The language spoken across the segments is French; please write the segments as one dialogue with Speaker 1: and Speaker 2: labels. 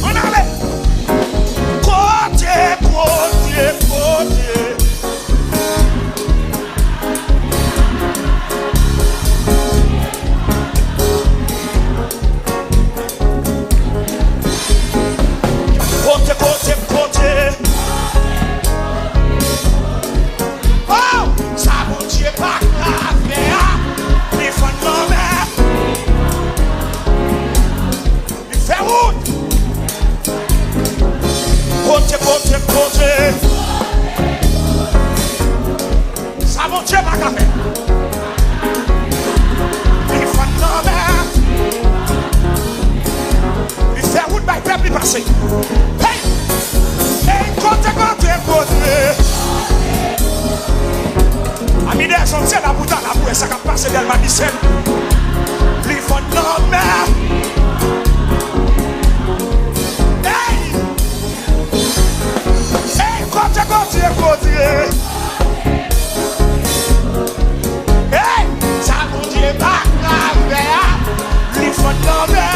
Speaker 1: On allait. Côté. Oh, ça mon Dieu pas la faire. Il faut nommer. Il fait route. Côté. Ça mon Dieu pas la faire. Il faut nommer. Il fait route par peuple passé. Hey! Côté. Ami des hommes, c'est la bouteille, la bouée, ça qui passe dans le magicien. Il faut nommer. Hey! Côté. Hey! Ça vous dit pas grave. Il faut nommer.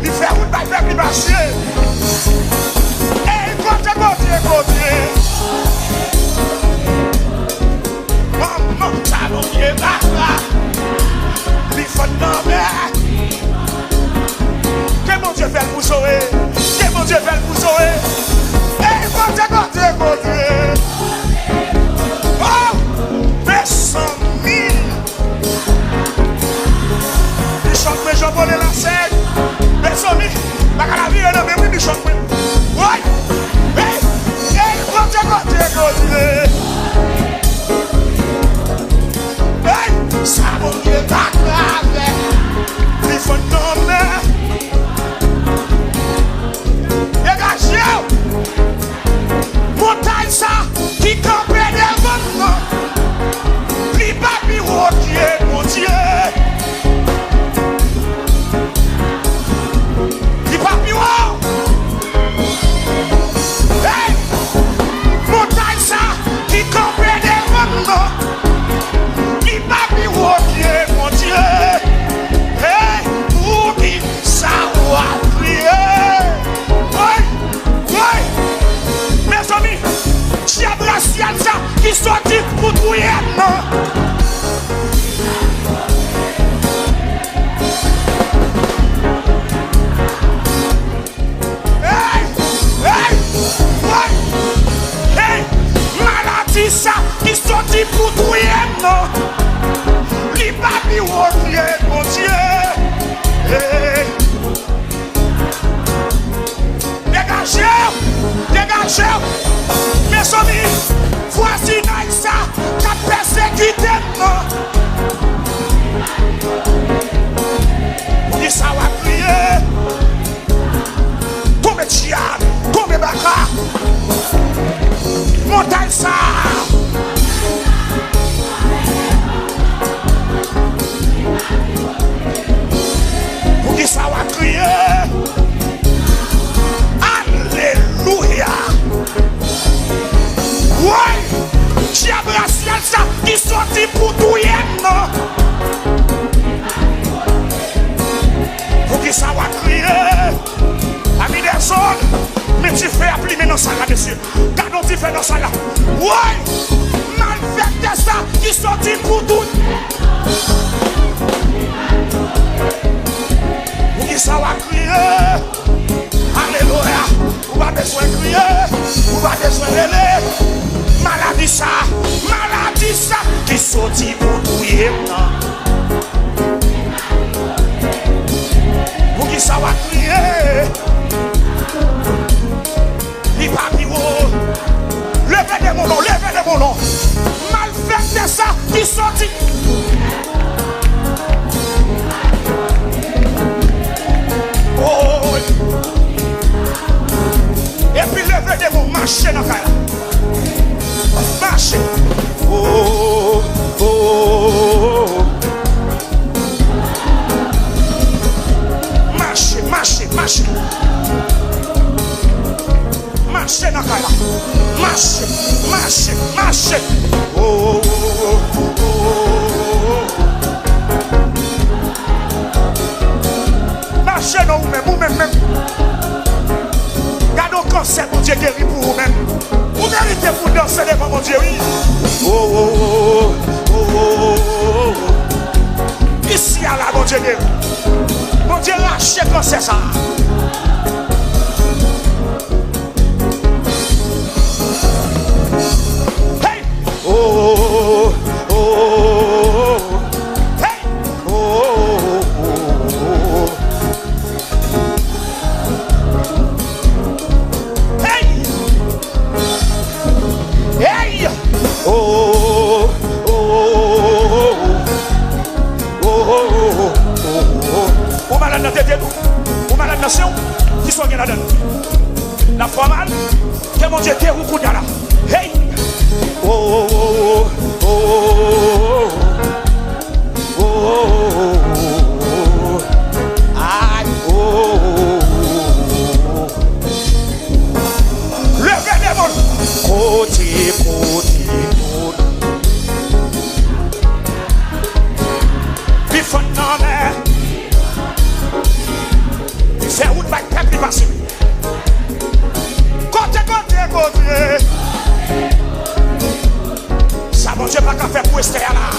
Speaker 1: Il fait route par peuple passé. Côté. Maman, ça nous est là. Il faut nommer. Que mon Dieu fait pour sauver. Que mon Dieu fait pour sauver. Et côté. Oh, 200 000. Il chante mes jambes de la scène. 200 000. La vie est dans mes mains, il chante. Ouais. Côté. Hey, ça mon Dieu pas grave. Il faut nommer. Dégagez. Montagne ça qui campait devant nous. Li papi rotier, mon Dieu. Li papi rotier. Qui comprend des moments, qui m'a mis au pied, mon Dieu. Hey, pour qui ça va prier. Oui. Mes amis, diable la science qui sortit pour trouver non. Ça qui sortit pour tout non. Li papi rotier, mon Dieu. Hey. Dégagez. Mes amis, voici ça qui a persécuté non. Qui ça va crier. Tombe diable, tombe baka. Montagne ça. Pour qui ça va crier. Alléluia. Ouais. Diable racial ça qui sortit pour tout non. Pour qui ça va crier. Ami des zones. Mais tu fais appeler maintenant ça là, monsieur. Gardons tu fais dans ça là. Ouais! Mal fait ça qui sortit pour tout. Qui ça va crier? Alléluia! On va besoin de crier. On va besoin d'aller. Maladie ça qui sortit pour tout. Pour qui ça va crier? Levez de mon nom. Mal fait ça qui sortit. Oh. Et puis levez de mon marché dans la marché. Oh. Marché. Marché dans la marché. Oh. vous-même. Gardez le cancer, mon Dieu guéri pour vous-même. Vous méritez pour danser devant mon Dieu, oui. Ici, à la, mon Dieu guéri. Mon Dieu lâche le cancer, ça. Hey! Ou malade dans tête, ou malade dans son, qui soit bien là-dedans. La foi mal, que mon Dieu te recoule là. Hey! Levez les mondes. Côté. Il faut nommer. Il fait route par le peuple passé. Côté. Ça, mon Dieu, pas qu'à faire pour rester là.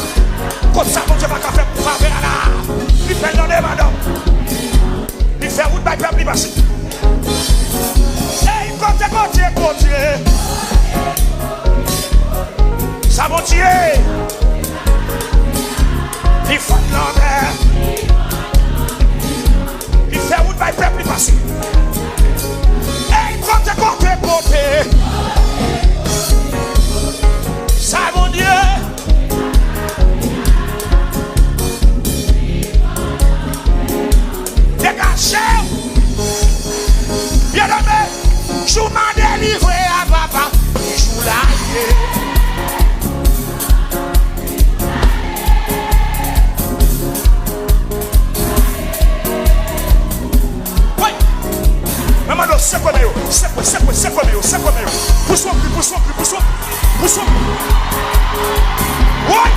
Speaker 1: Comme ça, mon Dieu, pas qu'à faire pour faire là. Il fait dans les madame. Il fait route par le peuple passé. Hey, côté. Ça, mon Dieu. Il faut nommer. Il fait route par le peuple passé. Hey, côté. Ça, mon Dieu. Dégagez. Bien aimé. Je m'en délivré à papa. Je joue là. C'est quoi mieux? Pousse-moi plus. Ouais.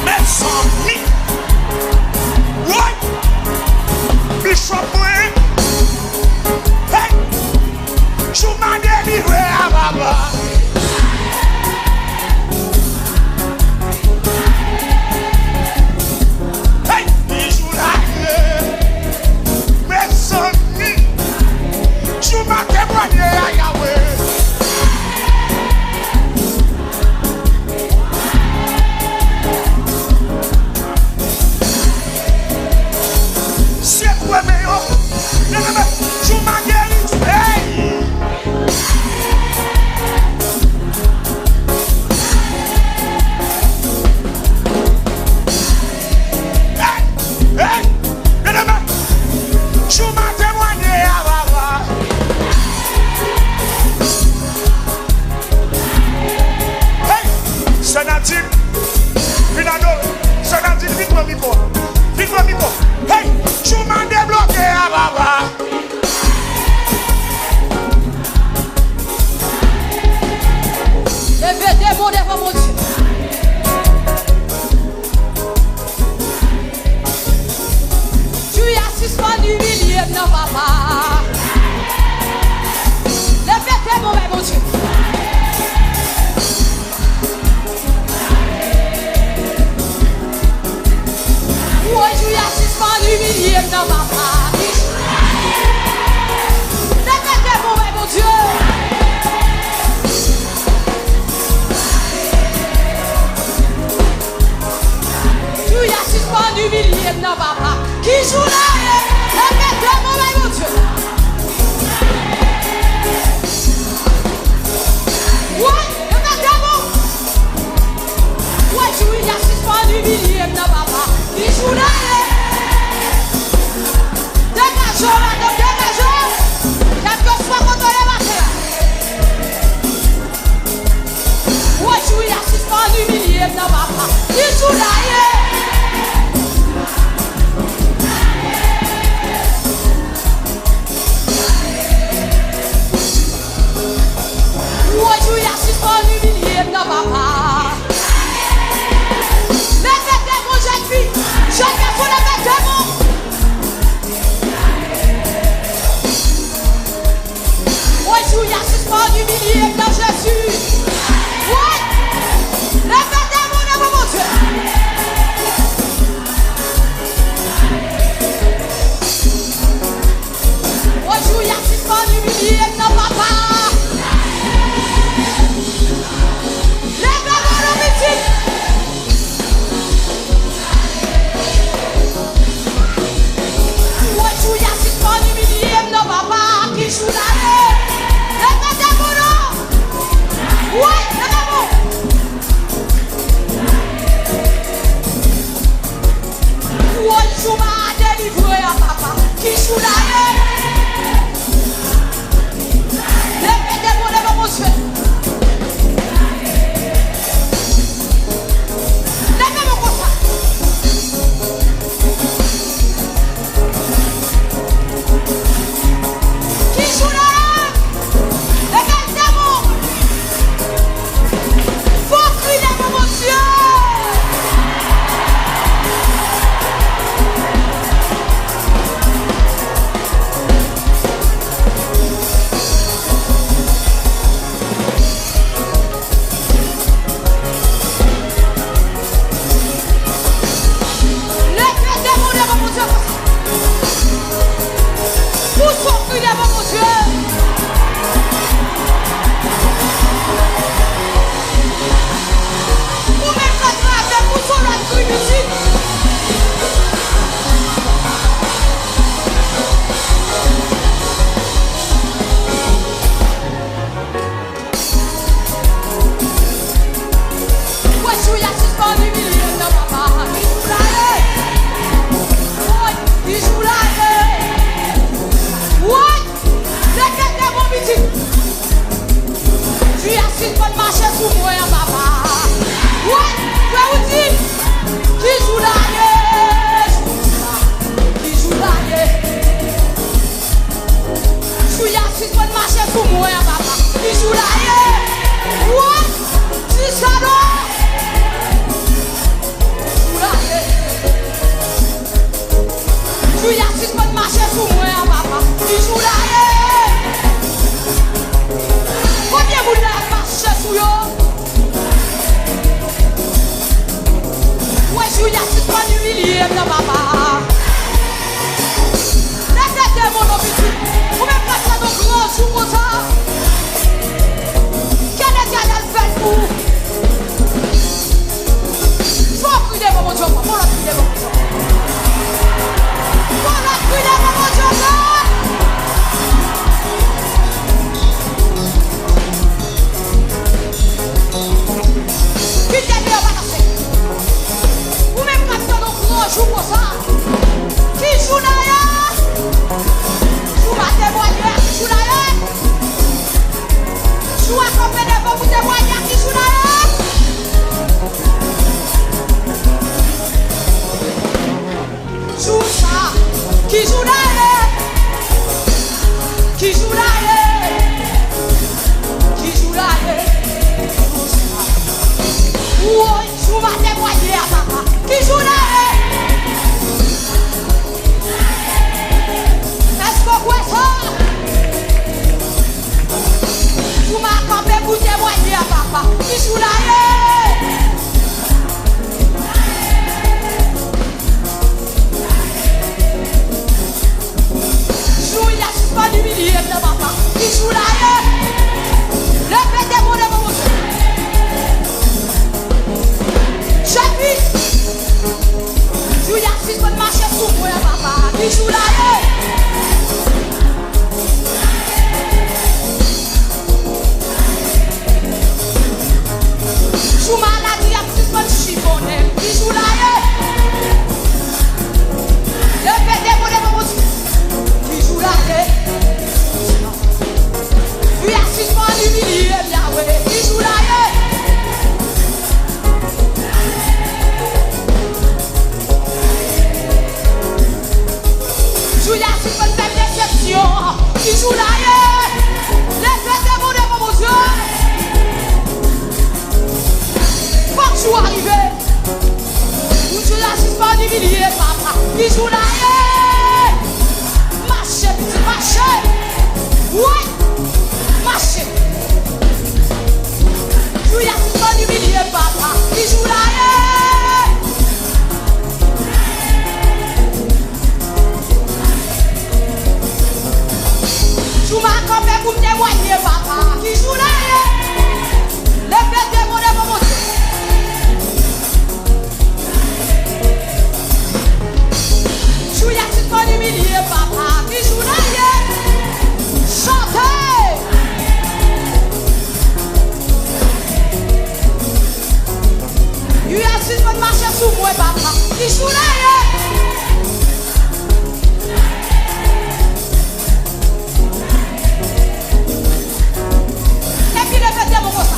Speaker 1: Mais sans vie. Ouais. Bishop, hey. Je m'en délivré à papa. Hey, il joue là. Je m'en témoigné à Yahweh. C'est quoi meilleur? Je m'en guéris. Hey! Je m'en témoigné à Baba. Hey! Senadine, Victor. Hey! Je m'en débloqué à Baba.
Speaker 2: Levez des mots devant mon Dieu. Tu as suspendu milieu, non papa. Levez des mots, mon Dieu. Oui, tu as suspendu milieu, non papa. Levez des mots, mon Dieu. Tu as suspendu milieu, non papa. Qui joue là? Levez des mots, mon Dieu. Ouais, levez des mots. Ouais, tu as suspendu milieu, non papa. Qui joue là? Dégagez, madame, dégagez. Quelque soit contre les matins. Ouais, tu as suspendu milieu, non papa. Qui joue là? Tu as suspendu milieu, non papa. Levez des mots, humilié dans Jésus. Ouais. Lève-toi devant mon Dieu. Aujourd'hui, il y a six femmes humiliées dans papa. Lève-toi devant mon petit. Aujourd'hui, il y a six femmes humiliées dans papa qui joue là. Lève-toi devant nous. Ouais, lève-toi. Aujourd'hui, on va délivrer à papa qui joue là. Lève-toi devant mon Dieu. Lève-toi comme ça. Qui joue là? Lequel démon? Faut crier devant mon Dieu. Joue à tout monde humilié, papa. Qui joue là, joue ma campagne pour me témoigner, papa. Qui joue là, les fêtes de mon émotion. Joue à tout monde humilié, papa. Qui joue là, chantez. You have seen what marcher sous moi, papa. Qui joue là, et puis le fait de mon gosse.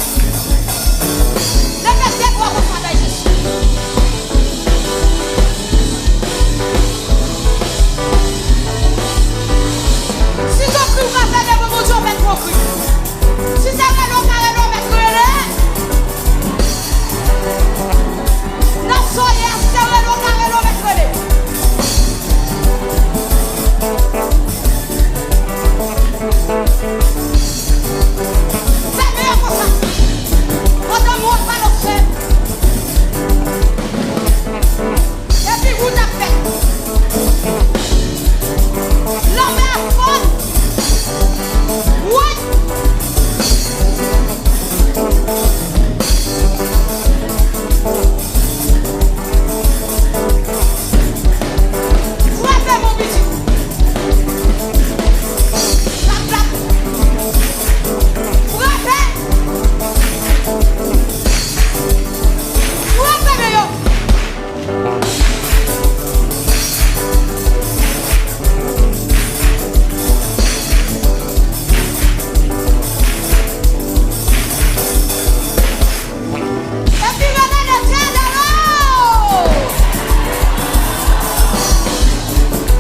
Speaker 2: Le fait de quoi vous faites Jésus. Si tu cru qu'on fait de mon Dieu, on fait trop cru. Si c'est vrai, on va mettre le lait. Non, soyez serré, on va mettre le lait. C'est meilleur pour ça. On ne montre pas notre fait. Et puis vous t'avez fait. L'homme est à fond. Oui. Frappez mon petit. Clap, clap. Frappez. Frappez, meilleur. Et puis venez le train de l'eau.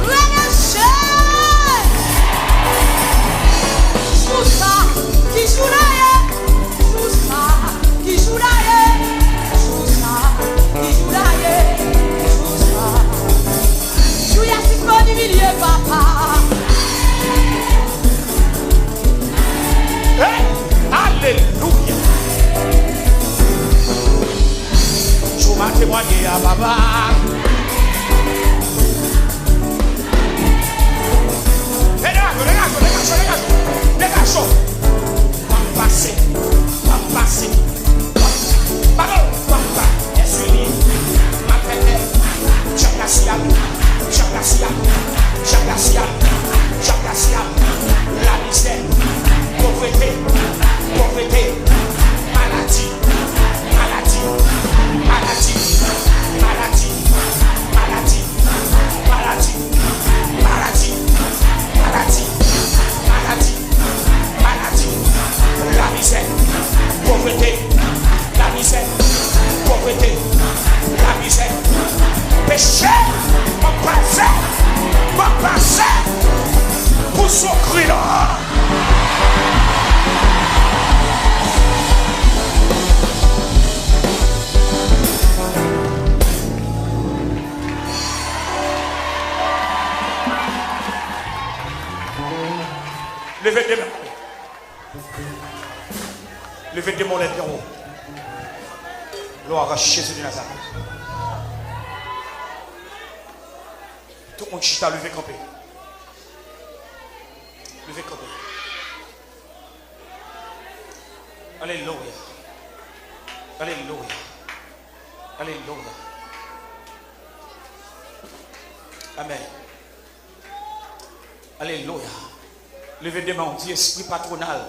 Speaker 2: Venez chercher. Joue ça, qui joue là, joue ça, qui joue là, joue ça, qui joue là, joue ça. Joue à six mots du milieu, papa.
Speaker 1: Hey, alléluia. Je m'en témoigner à papa. Les garçons. Va passer. Pardon, papa. Essuie-lui. Ma tête. Jacques Garcia. La misère. Pauvreté. Maladie. La misère. Péché. On passait. Pour son cri là. Levez des mains. Levez des mains en haut. Gloire à Jésus de Nazareth. Tout le monde chita, levez campé. Levez campé. Alléluia. Amen. Alléluia. Levez des mains, dit esprit patronal.